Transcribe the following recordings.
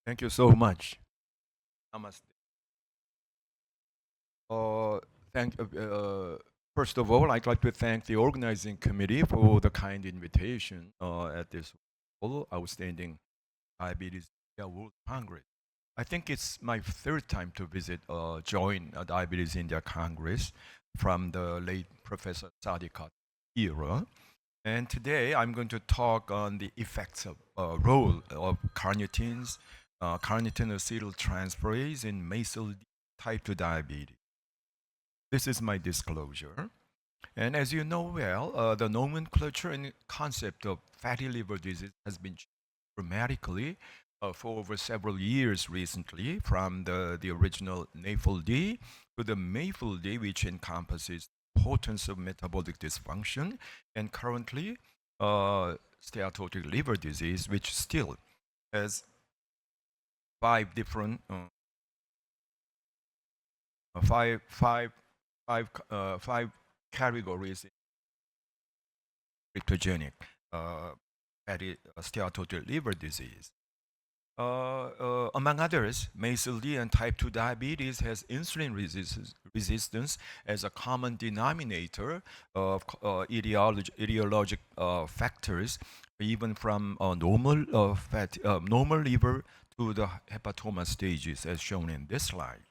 Thank you so much. Namaste. Uh, thank. First of all, I'd like to thank the organizing committee for the kind invitation at this outstanding Diabetes India World Congress. I think it's my third time to join Diabetes India Congress from the late Professor Sadiqat era. And today I'm going to talk on the effects of role of carnitines, carnitine acetyltransferase in MASLD type 2 diabetes. This is my disclosure. And as you know well, the nomenclature and concept of fatty liver disease has been changed dramatically for over several years recently, from the original NAFLD to the MAFLD, which encompasses importance of metabolic dysfunction, and currently steatotic liver disease, which still has five different five five five categories cryptogenic fatty steatotic liver disease. Among others, MASLD and type 2 diabetes has insulin resistance as a common denominator of etiologic factors, even from normal liver to the hepatoma stages, as shown in this slide.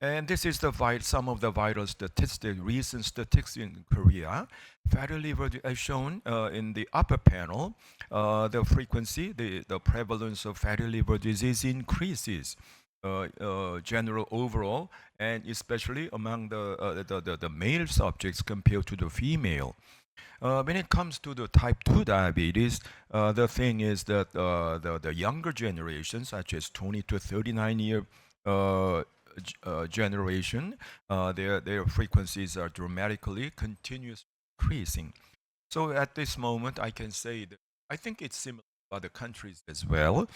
And this is some of the vital statistics, recent statistics in Korea. Fatty liver, as shown in the upper panel, the frequency, the prevalence of fatty liver disease increases general overall, and especially among the male subjects compared to the female. When it comes to the type 2 diabetes, the thing is that the younger generation, such as 20 to 39-year generation, their frequencies are dramatically continuously increasing. So at this moment, I can say that I think it's similar to other countries as well.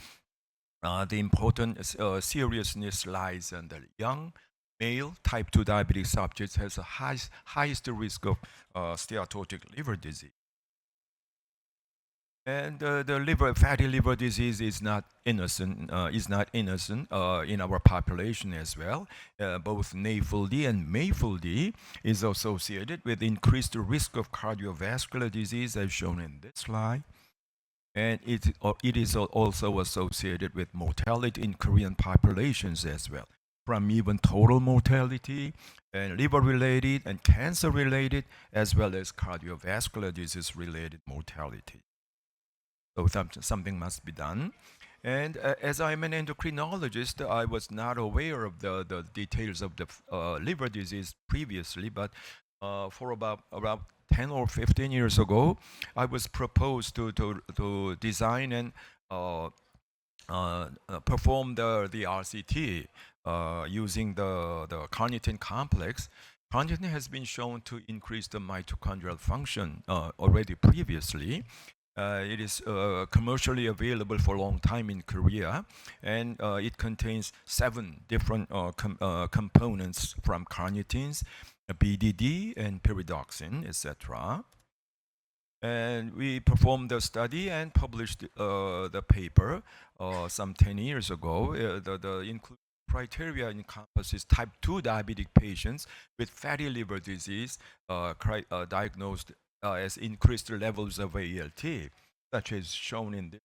The important seriousness lies in the young male type 2 diabetic subjects has the highest risk of steatotic liver disease. And the fatty liver disease is not innocent. In our population as well. Both NAFLD and MAFLD is associated with increased risk of cardiovascular disease, as shown in this slide. And it is also associated with mortality in Korean populations as well, from even total mortality and liver-related and cancer-related, as well as cardiovascular disease-related mortality. So something must be done. And as I'm an endocrinologist, I was not aware of the details of the liver disease previously, but for about 10 or 15 years ago, I was proposed to design and perform the RCT using the carnitine complex. Carnitine has been shown to increase the mitochondrial function already previously. It is commercially available for a long time in Korea, and it contains 7 different components from carnitines, BDD, and pyridoxine, etc. And we performed the study and published the paper some 10 years ago. The inclusion criteria encompasses type 2 diabetic patients with fatty liver disease diagnosed as increased levels of ALT, such as shown in this.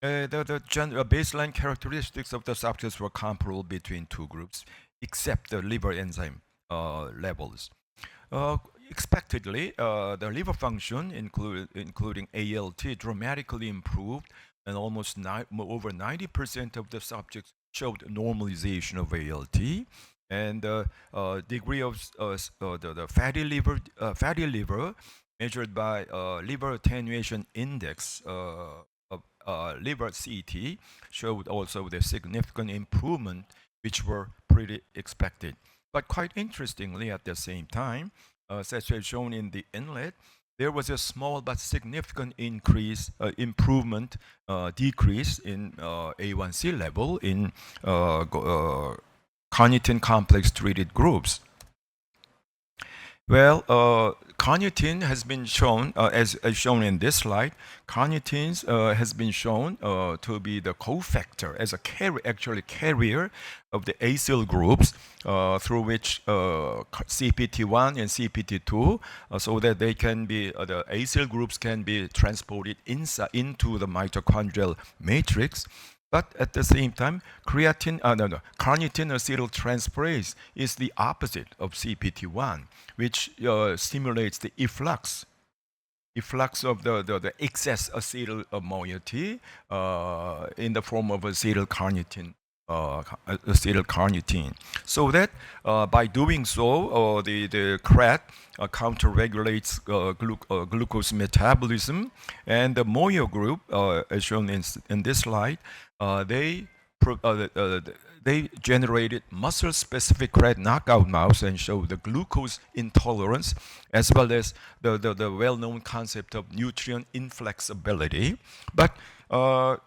The baseline characteristics of the subjects were comparable between two groups, except the liver enzyme levels. Expectedly, the liver function, including ALT, dramatically improved, and over 90% of the subjects showed normalization of ALT. And the degree of the fatty liver measured by liver attenuation index of liver CT showed also the significant improvement, which were pretty expected. But quite interestingly, at the same time, such as shown in the inlet, there was a small but significant decrease in A1C level in carnitine complex treated groups. Well, carnitine has been shown, as shown in this slide, carnitine has been shown to be the cofactor as a carrier of the acyl groups through which CPT1 and CPT2, so that they can be the acyl groups can be transported into the mitochondrial matrix. But at the same time, carnitine acetyltransferase is the opposite of CPT1, which stimulates the efflux of the excess acetyl moiety in the form of acetylcarnitine. Acetylcarnitine. So that by doing so, the CRAT counter-regulates glucose metabolism, and the Moyo group, as shown in this slide, they generated muscle-specific CRAT knockout mouse and showed the glucose intolerance, as well as the well-known concept of nutrient inflexibility. But to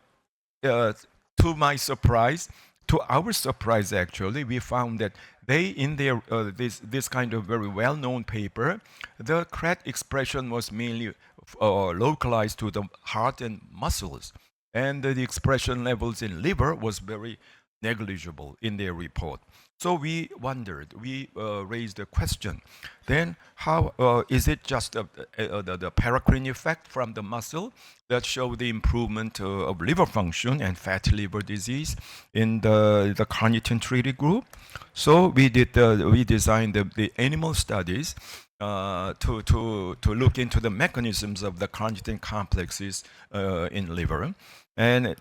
my surprise, to our surprise actually, we found that they, in their this kind of very well-known paper, the CRAT expression was mainly localized to the heart and muscles, and the expression levels in liver was very negligible in their report. So we wondered, we raised the question, then how is it just the paracrine effect from the muscle that show the improvement of liver function and fatty liver disease in the carnitine treated group? So we designed the animal studies to look into the mechanisms of the carnitine complexes in liver, and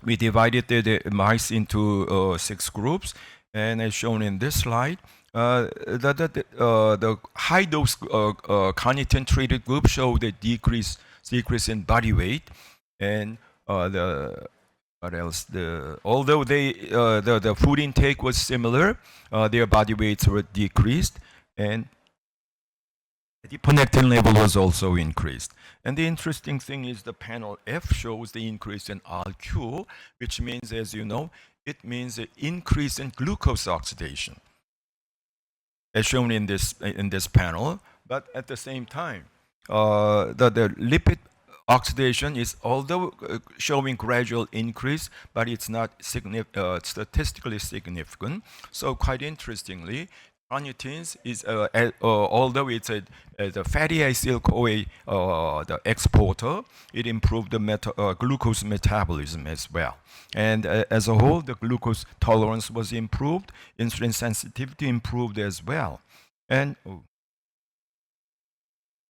we divided the mice into 6 groups, and as shown in this slide, the high dose carnitine treated group showed a decrease in body weight, and what else? Although the food intake was similar, their body weights were decreased, and adiponectin level was also increased. And the interesting thing is the panel F shows the increase in RQ, which means, as you know, it means an increase in glucose oxidation, as shown in this panel. But at the same time, the lipid oxidation is, although showing gradual increase, but it's not statistically significant. So quite interestingly, carnitine is, although it's a fatty acyl-CoA the exporter, it improved the glucose metabolism as well. And as a whole, the glucose tolerance was improved, insulin sensitivity improved as well. And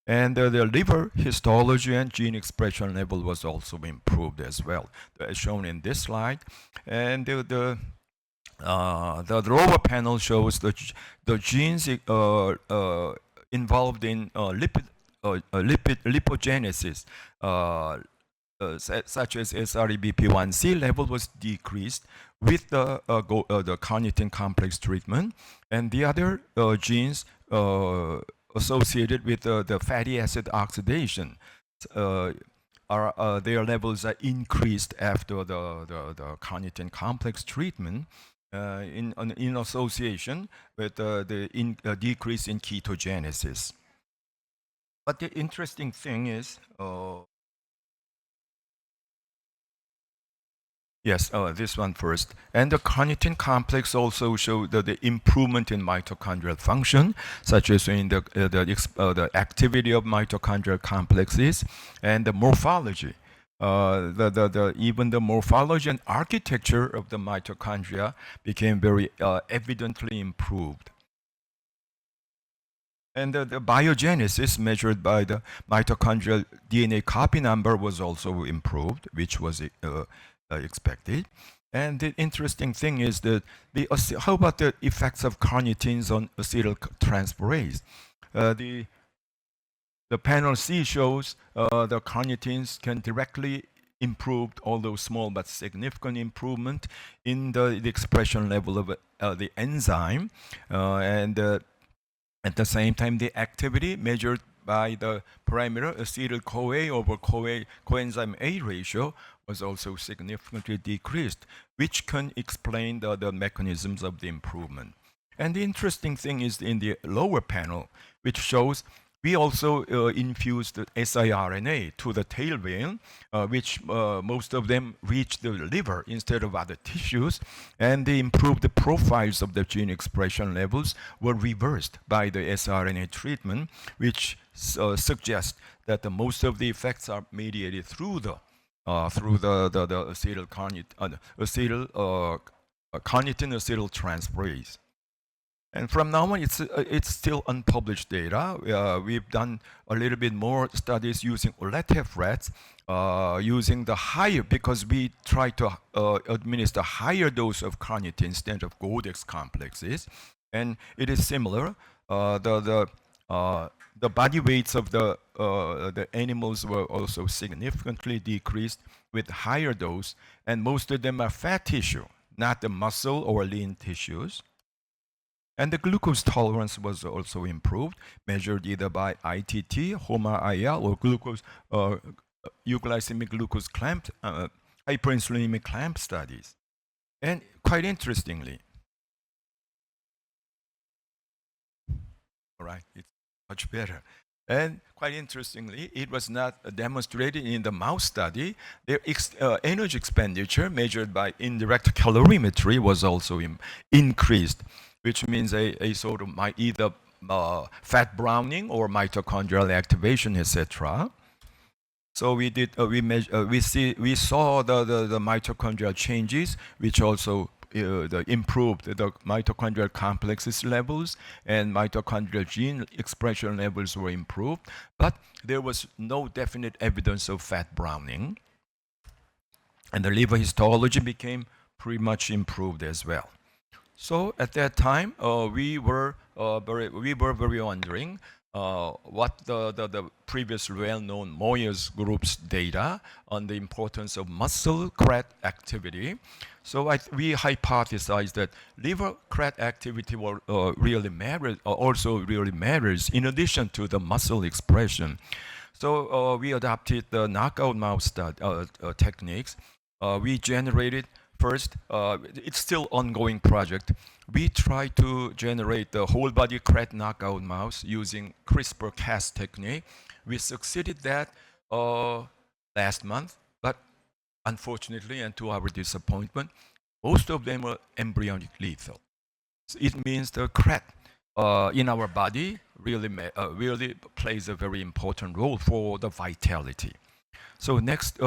the liver histology and gene expression level was also improved as well, as shown in this slide. And the lower panel shows the genes involved in lipogenesis, such as SREBP1C level was decreased with the carnitine complex treatment, and the other genes associated with the fatty acid oxidation, their levels are increased after the carnitine complex treatment in association with the decrease in ketogenesis. But the interesting thing is, yes, this one first. And the carnitine complex also showed the improvement in mitochondrial function, such as in the activity of mitochondrial complexes and the morphology. Even the morphology and architecture of the mitochondria became very evidently improved. And the biogenesis measured by the mitochondrial DNA copy number was also improved, which was expected. And the interesting thing is that how about the effects of carnitines on acetyltransferase? The panel C shows the carnitines can directly improve, although small but significant improvement in the expression level of the enzyme, and at the same time the activity measured by the parameter acetyl-CoA over coenzyme A ratio was also significantly decreased, which can explain the mechanisms of the improvement. And the interesting thing is in the lower panel, which shows we also infused the siRNA to the tail vein, which most of them reached the liver instead of other tissues, and the improved profiles of the gene expression levels were reversed by the siRNA treatment, which suggests that most of the effects are mediated through the carnitine acetyltransferase. And from now on, it's still unpublished data. We've done a little bit more studies using OLETF rats, using the higher, because we try to administer higher dose of carnitine instead of Godex complexes, and it is similar. The body weights of the animals were also significantly decreased with higher dose, and most of them are fat tissue, not the muscle or lean tissues. And the glucose tolerance was also improved, measured either by ITT, HOMA-IR, or euglycemic glucose clamp, hyperinsulinemic clamp studies. And quite interestingly, all right, it's much better. And quite interestingly, it was not demonstrated in the mouse study. Their energy expenditure measured by indirect calorimetry was also increased, which means a sort of either fat browning or mitochondrial activation, etc. So we did we saw the mitochondrial changes, which also improved the mitochondrial complexes levels, and mitochondrial gene expression levels were improved, but there was no definite evidence of fat browning, and the liver histology became pretty much improved as well. So at that time, we were very wondering what the previous well-known Moyer's group's data on the importance of muscle CREAT activity. So we hypothesized that liver CREAT activity will, also really matters in addition to the muscle expression. So we adopted the knockout mouse techniques. We generated first, it's still ongoing project. We try to generate the whole body CREAT knockout mouse using CRISPR-Cas technique. We succeeded that last month, but unfortunately, and to our disappointment, most of them are embryonic lethal. So it means the CREAT in our body really plays a very important role for the vitality. So next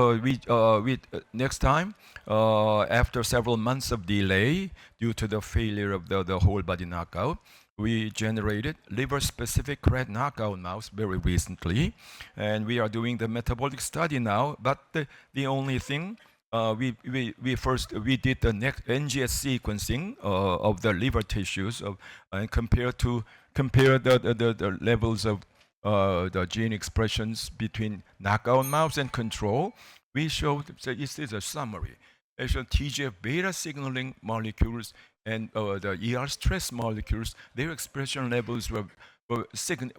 time, after several months of delay due to the failure of the whole body knockout, we generated liver-specific CREAT knockout mouse very recently, and we are doing the metabolic study now. But the only thing we did the next NGS sequencing of the liver tissues and compare the levels of the gene expressions between knockout mouse and control. We showed, so this is a summary. They showed TGF-beta signaling molecules and the ER stress molecules, their expression levels were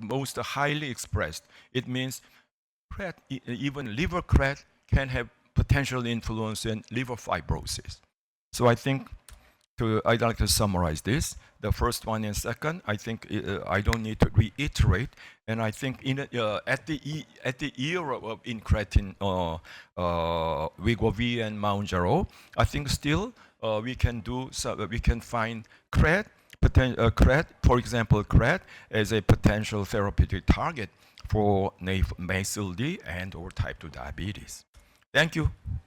most highly expressed. It means CREAT, even liver CREAT can have potential influence in liver fibrosis. So I think I'd like to summarize this. The first one and second, I think I don't need to reiterate. And I think at the era of incretin, Wegovy and Mounjaro, I think still we can find CREAT, for example, CREAT as a potential therapeutic target for MASLD and/or type 2 diabetes. Thank you.